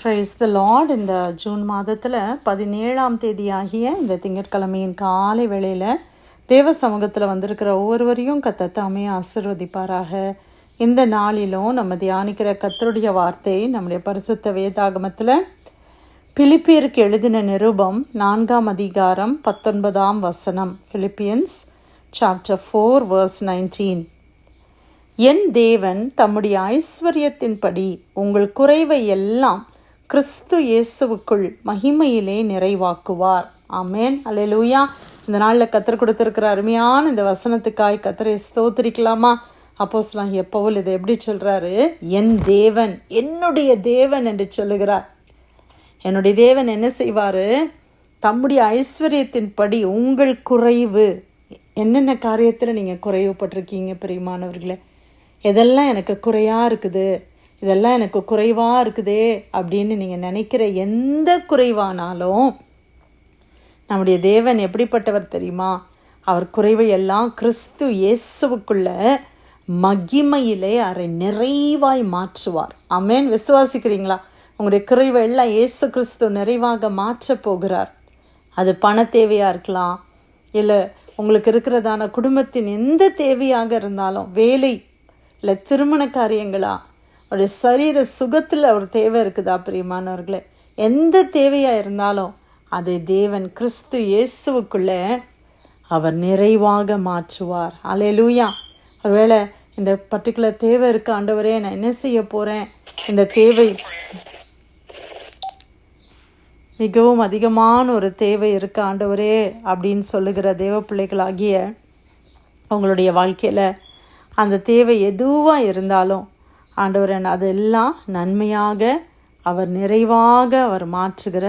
Price த Lord. இந்த June மாதத்தில் 17ஆம் தேதியாகிய இந்த திங்கட்கிழமையின் காலை வேளையில் தேவ சமூகத்தில் வந்திருக்கிற ஒவ்வொருவரையும் கர்த்தர் தாமே ஆசீர்வதிப்பாராக. இந்த நாளிலும் நம்ம தியானிக்கிற கர்த்தருடைய வார்த்தை நம்முடைய பரிசுத்த வேதாகமத்தில் பிலிப்பியருக்கு எழுதின நிருபம் 4ஆம் அதிகாரம் 19ஆம் வசனம். Philippians chapter 4 verse 19. என் தேவன் தம்முடைய ஐஸ்வர்யத்தின்படி உங்கள் குறைவை எல்லாம் கிறிஸ்து இயேசுவுக்குள் மகிமையிலே நிறைவாக்குவார். ஆமேன், அல்லேலூயா. இந்த நாளில் கர்த்தர் கொடுத்திருக்கிற அருமையான இந்த வசனத்துக்காய் கர்த்தரை ஸ்தோத்திரிக்கலாமா? அப்போஸ்தலனாகிய பவுல் இதை எப்படி சொல்றாரு? என் தேவன், என்னுடைய தேவன் என்று சொல்லுகிறார். என்னுடைய தேவன் என்ன செய்வார்? தம்முடைய ஐஸ்வர்யத்தின்படி உங்கள் குறைவு, என்னென்ன காரியத்தில் நீங்கள் குறைவுபட்டிருக்கீங்க பிரியமானவர்களே, எதெல்லாம் எனக்கு குறையாக இருக்குது, இதெல்லாம் எனக்கு குறைவாக இருக்குதே அப்படின்னு நீங்கள் நினைக்கிற எந்த குறைவானாலும் நம்முடைய தேவன் எப்படிப்பட்டவர் தெரியுமா? அவர் குறைவை எல்லாம் கிறிஸ்து இயேசுவுக்குள்ள மகிமையிலே அவரை நிறைவாய் மாற்றுவார். ஆமேன். விசுவாசிக்கிறீங்களா? உங்களுடைய குறைவை எல்லாம் இயேசு கிறிஸ்து நிறைவாக மாற்ற போகிறார். அது பண தேவையாக இருக்கலாம், இல்லை உங்களுக்கு இருக்கிறதான குடும்பத்தின் எந்த தேவையாக இருந்தாலும், வேலை இல்லை திருமண காரியங்களா, ஒரு சரீர சுகத்தில் ஒரு தேவை இருக்குதா பிரியமானவர்களே, எந்த தேவையாக இருந்தாலும் அதை தேவன் கிறிஸ்து இயேசுவுக்குள்ளே அவர் நிறைவாக மாற்றுவார். அல்லேலூயா. ஒருவேளை இந்த பர்டிகுலர் தேவை இருக்கு, ஆண்டவரே நான் என்ன செய்ய போகிறேன், இந்த தேவை மிகவும் அதிகமான ஒரு தேவை இருக்கு ஆண்டவரே அப்படின்னு சொல்லுகிற தேவ பிள்ளைகளாகிய உங்களுடைய வாழ்க்கையில் அந்த தேவை எதுவாக இருந்தாலும் ஆண்டவர் அதெல்லாம் நன்மையாக அவர் நிறைவாக அவர் மாற்றுகிற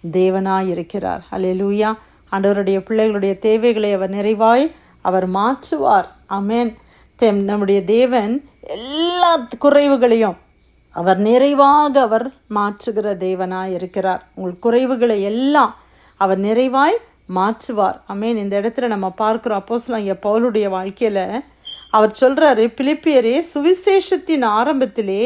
தேவனாய் இருக்கிறார். அல்லேலூயா. ஆண்டவருடைய பிள்ளைகளுடைய தேவைகளை அவர் நிறைவாய் அவர் மாற்றுவார். ஆமேன். நம்முடைய தேவன் எல்லா குறைவுகளையும் அவர் நிறைவாக அவர் மாற்றுகிற தேவனாய் இருக்கிறார். உங்கள் குறைவுகளை எல்லாம் அவர் நிறைவாய் மாற்றுவார். ஆமேன். இந்த இடத்துல நம்ம பார்க்குறோம் அப்போஸ்தலனாகிய பவுலுடைய வாழ்க்கையில் அவர் சொல்கிறாரு, பிலிப்பியரே, சுவிசேஷத்தின் ஆரம்பத்திலே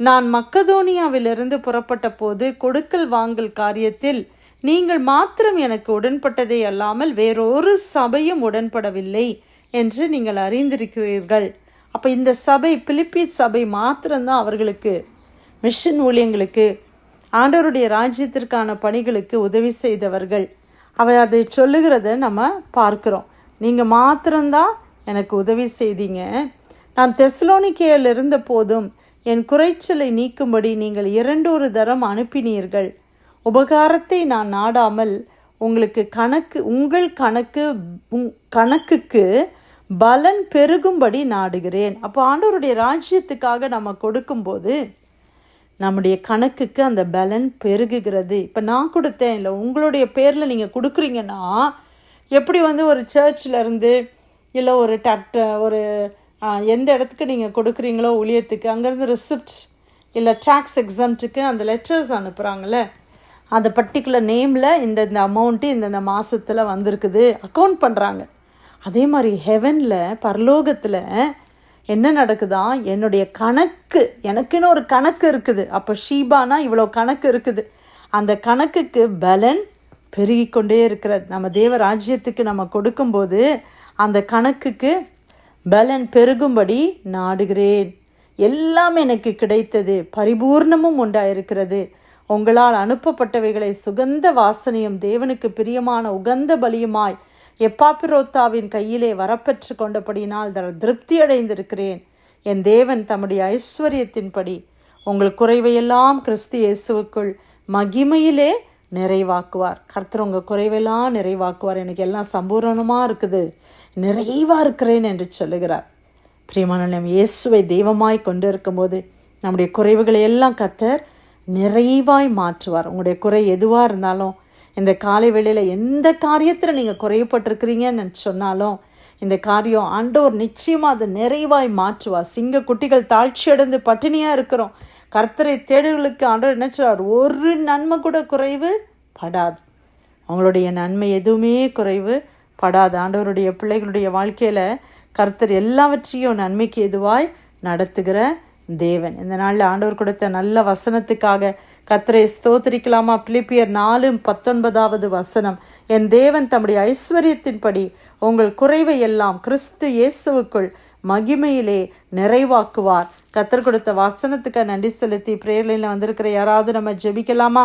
நான் மக்கதோனியாவிலிருந்து புறப்பட்ட போது கொடுக்கல் வாங்கல் காரியத்தில் நீங்கள் மாத்திரம் எனக்கு உடன்பட்டதே அல்லாமல் வேறொரு சபையும் உடன்படவில்லை என்று நீங்கள் அறிந்திருக்கிறீர்கள். அப்போ இந்த சபை, பிலிப்பி சபை மாத்திரம்தான் அவர்களுக்கு மிஷன் ஊழியங்களுக்கு, ஆண்டவருடைய ராஜ்யத்திற்கான பணிகளுக்கு உதவி செய்தவர்கள். அவர் அதை சொல்லுகிறத நம்ம பார்க்குறோம். நீங்கள் மாத்திரம்தான் எனக்கு உதவி செய்தீங்க. நான் தெசலோனிக்கேயில் இருந்த போதும் என் குறைச்சலை நீக்கும்படி நீங்கள் 2 தரம் அனுப்பினீர்கள். உபகாரத்தை நான் நாடாமல் உங்கள் கணக்குக்கு பலன் பெருகும்படி நாடுகிறேன். அப்போ ஆண்டவருடைய ராஜ்யத்துக்காக நம்ம கொடுக்கும்போது நம்முடைய கணக்குக்கு அந்த பலன் பெருகுகிறது. இப்போ நான் கொடுத்தேன், இல்லை உங்களுடைய பேரில் நீங்கள் கொடுக்குறீங்கன்னா, எப்படி ஒரு சர்ச்சில் இருந்து இல்லை ஒரு எந்த இடத்துக்கு நீங்கள் கொடுக்குறீங்களோ ஊழியத்துக்கு, அங்கேருந்து ரிசிப்ட் இல்லை டேக்ஸ் எக்ஸாம்ட்டுக்கு அந்த லெட்டர்ஸ் அனுப்புகிறாங்கள, அந்த பர்டிகுலர் நேமில் இந்த அமௌண்ட்டு இந்த மாதத்தில் வந்திருக்குது அக்கௌண்ட் பண்ணுறாங்க. அதே மாதிரி ஹெவனில், பரலோகத்தில் என்ன நடக்குதா? என்னுடைய கணக்கு, எனக்குன்னு ஒரு கணக்கு இருக்குது. அப்போ ஷீபானா இவ்வளோ கணக்கு இருக்குது. அந்த கணக்குக்கு பலன் பெருகிக்கொண்டே இருக்கிறது. நம்ம தேவ ராஜ்யத்துக்கு நம்ம கொடுக்கும்போது அந்த கணக்குக்கு பலன் பெருகும்படி நாடுகிறேன். எல்லாம் எனக்கு கிடைத்தது, பரிபூர்ணமும் உண்டாயிருக்கிறது. உங்களால் அனுப்பப்பட்டவைகளை சுகந்த வாசனையும் தேவனுக்கு பிரியமான உகந்த பலியுமாய் எப்பாப்பிரோத்தாவின் கையிலே வரப்பெற்று கொண்டபடியினால் திருப்தி அடைந்திருக்கிறேன். என் தேவன் தம்முடைய ஐஸ்வர்யத்தின்படி உங்கள் குறைவையெல்லாம் கிறிஸ்து இயேசுவுக்குள் மகிமையிலே நிறைவாக்குவார். கர்த்தர் உங்கள் குறைவெல்லாம் நிறைவாக்குவார். எனக்கு எல்லாம் சம்பூரணமாக இருக்குது, நிறைவாக இருக்கிறேன் என்று சொல்லுகிறார். பிரியமான நம்ம இயேசுவை தெய்வமாய் கொண்டு இருக்கும்போது நம்முடைய குறைவுகளை எல்லாம் கர்த்தர் நிறைவாய் மாற்றுவார். உங்களுடைய குறை எதுவாக இருந்தாலும், இந்த காலை வேளையில் எந்த காரியத்தில் நீங்கள் குறைவுபட்டிருக்கிறீங்கன்னு சொன்னாலும், இந்த காரியம் ஆண்டவர் நிச்சயமாக அதை நிறைவாய் மாற்றுவார். சிங்க குட்டிகள் தாழ்ச்சி அடைந்து பட்டினியாக இருக்கிறோம், கர்த்தரை தேடுகளுக்கு ஆண்டவர் என்ன சொல்றார்? ஒரு நன்மை கூட குறைவு படாது. அவங்களுடைய நன்மை எதுவுமே குறைவு படாது. ஆண்டவருடைய பிள்ளைகளுடைய வாழ்க்கையில் கர்த்தர் எல்லாவற்றையும் நன்மைக்கு எதுவாய் நடத்துகிற தேவன். இந்த நாளில் ஆண்டவர் கொடுத்த நல்ல வசனத்துக்காக கர்த்தரை ஸ்தோத்திரிக்கலாமா? பிலிப்பியர் 4:19 என் தேவன் தம்முடைய ஐஸ்வர்யத்தின்படி உங்கள் குறைவை எல்லாம் கிறிஸ்து இயேசுவுக்குள் மகிமையிலே நிறைவாக்குவார். கர்த்தர் கொடுத்த வசனத்துக்கு நன்றி செலுத்தி பிரேயர்லைனில் வந்திருக்கிற யாராவது நம்ம ஜெபிக்கலாமா?